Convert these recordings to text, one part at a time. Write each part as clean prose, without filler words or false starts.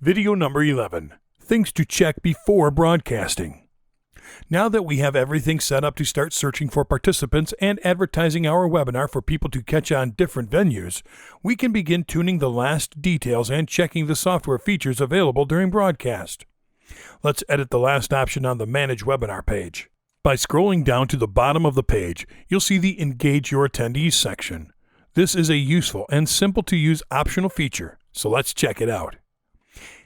Video number 11. Things to check before broadcasting. Now that we have everything set up to start searching for participants and advertising our webinar for people to catch on different venues, we can begin tuning the last details and checking the software features available during broadcast. Let's edit the last option on the Manage Webinar page. By scrolling down to the bottom of the page, you'll see the Engage Your Attendees section. This is a useful and simple to use optional feature, so let's check it out.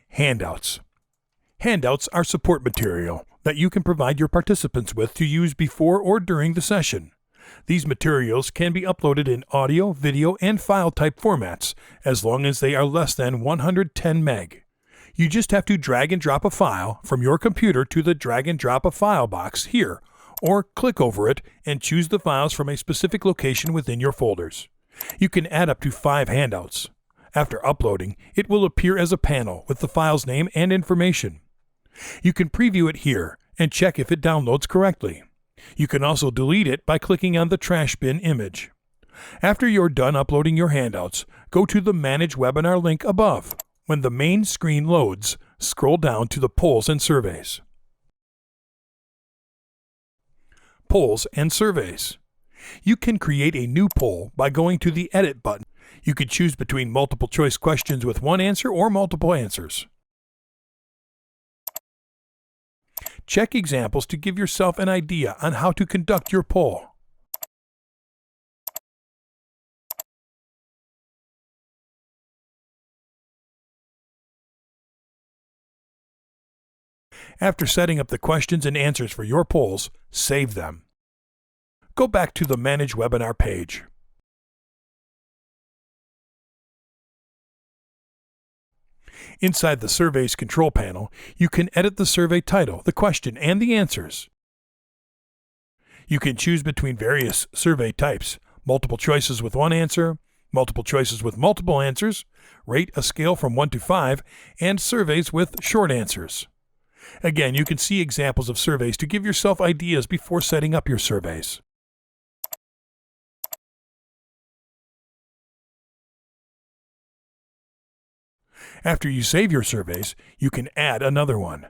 Handouts. Handouts are support material that you can provide your participants with to use before or during the session. These materials can be uploaded in audio, video, and file type formats as long as they are less than 110 meg. You just have to drag and drop a file from your computer to the drag and drop a file box here, or click over it and choose the files from a specific location within your folders. You can add up to 5 handouts. After uploading, it will appear as a panel with the file's name and information. You can preview it here and check if it downloads correctly. You can also delete it by clicking on the trash bin image. After you're done uploading your handouts, go to the Manage Webinar link above. When the main screen loads, scroll down to the Polls and Surveys. Polls and Surveys. You can create a new poll by going to the Edit button. You could choose between multiple choice questions with one answer or multiple answers. Check examples to give yourself an idea on how to conduct your poll. After setting up the questions and answers for your polls, save them. Go back to the Manage Webinar page. Inside the Surveys control panel, you can edit the survey title, the question, and the answers. You can choose between various survey types, multiple choices with one answer, multiple choices with multiple answers, rate a scale from 1 to 5, and surveys with short answers. Again, you can see examples of surveys to give yourself ideas before setting up your surveys. After you save your surveys, you can add another one.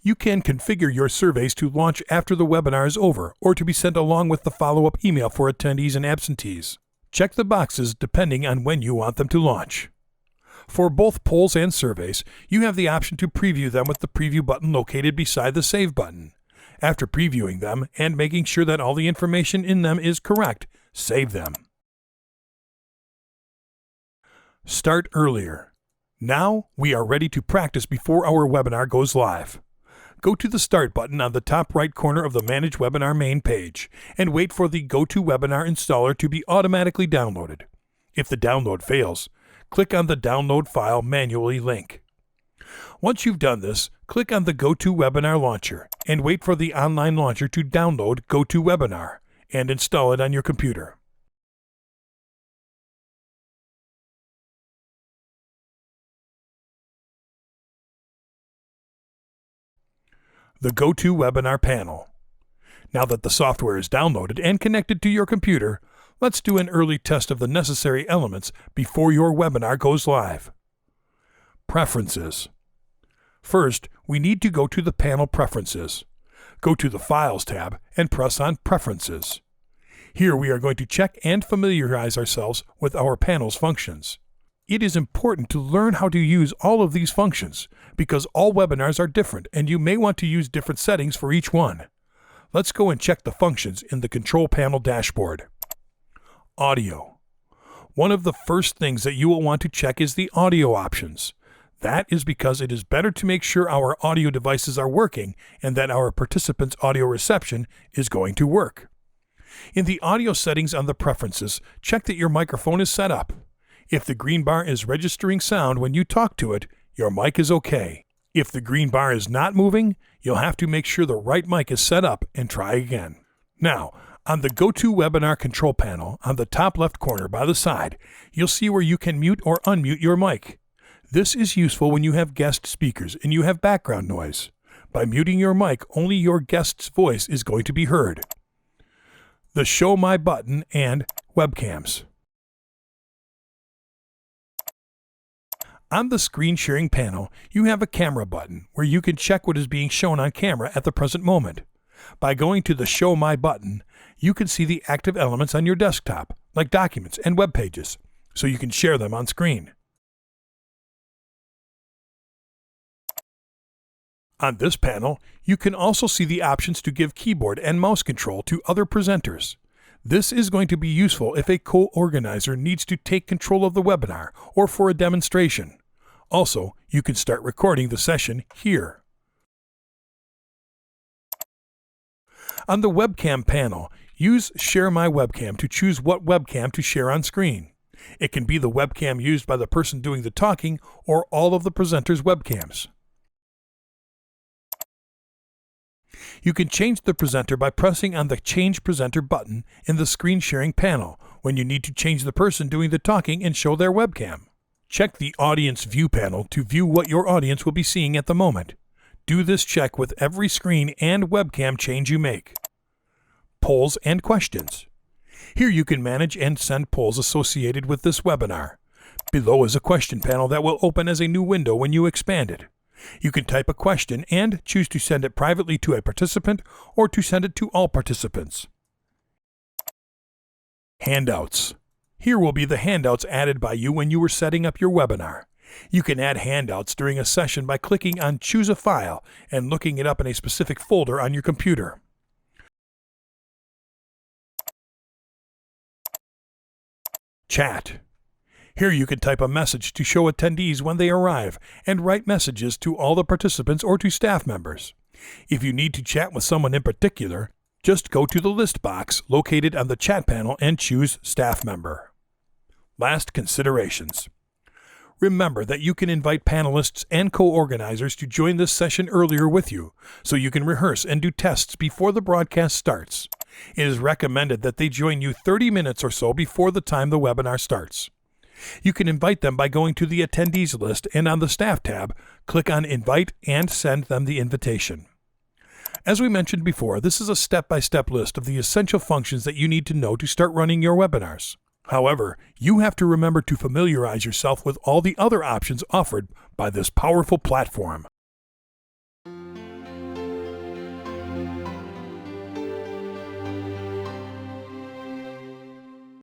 You can configure your surveys to launch after the webinar is over or to be sent along with the follow-up email for attendees and absentees. Check the boxes depending on when you want them to launch. For both polls and surveys, you have the option to preview them with the Preview button located beside the Save button. After previewing them and making sure that all the information in them is correct, save them. Start earlier. Now we are ready to practice before our webinar goes live. Go to the Start button on the top right corner of the Manage Webinar main page and wait for the GoToWebinar installer to be automatically downloaded. If the download fails, click on the Download File Manually link. Once you've done this, click on the GoToWebinar launcher and wait for the online launcher to download GoToWebinar and install it on your computer. The GoToWebinar panel. Now that the software is downloaded and connected to your computer, let's do an early test of the necessary elements before your webinar goes live. Preferences. First, we need to go to the panel Preferences. Go to the Files tab and press on Preferences. Here we are going to check and familiarize ourselves with our panel's functions. It is important to learn how to use all of these functions because all webinars are different and you may want to use different settings for each one. Let's go and check the functions in the control panel dashboard. Audio. One of the first things that you will want to check is the audio options. That is because it is better to make sure our audio devices are working and that our participants' audio reception is going to work. In the audio settings on the Preferences, check that your microphone is set up. If the green bar is registering sound when you talk to it, your mic is okay. If the green bar is not moving, you'll have to make sure the right mic is set up and try again. Now, on the GoToWebinar control panel, on the top left corner by the side, you'll see where you can mute or unmute your mic. This is useful when you have guest speakers and you have background noise. By muting your mic, only your guest's voice is going to be heard. The Show My button and Webcams. On the screen sharing panel, you have a camera button where you can check what is being shown on camera at the present moment. By going to the Show My button, you can see the active elements on your desktop, like documents and web pages, so you can share them on screen. On this panel, you can also see the options to give keyboard and mouse control to other presenters. This is going to be useful if a co-organizer needs to take control of the webinar or for a demonstration. Also, you can start recording the session here. On the webcam panel, use Share My Webcam to choose what webcam to share on screen. It can be the webcam used by the person doing the talking or all of the presenters' webcams. You can change the presenter by pressing on the Change Presenter button in the screen sharing panel when you need to change the person doing the talking and show their webcam. Check the Audience View panel to view what your audience will be seeing at the moment. Do this check with every screen and webcam change you make. Polls and questions. Here you can manage and send polls associated with this webinar. Below is a question panel that will open as a new window when you expand it. You can type a question and choose to send it privately to a participant or to send it to all participants. Handouts. Here will be the handouts added by you when you were setting up your webinar. You can add handouts during a session by clicking on Choose a File and looking it up in a specific folder on your computer. Chat. Here you can type a message to show attendees when they arrive and write messages to all the participants or to staff members. If you need to chat with someone in particular, just go to the list box located on the chat panel and choose Staff Member. Last considerations. Remember that you can invite panelists and co-organizers to join this session earlier with you, so you can rehearse and do tests before the broadcast starts. It is recommended that they join you 30 minutes or so before the time the webinar starts. You can invite them by going to the Attendees list and on the Staff tab, click on Invite and send them the invitation. As we mentioned before, this is a step-by-step list of the essential functions that you need to know to start running your webinars. However, you have to remember to familiarize yourself with all the other options offered by this powerful platform.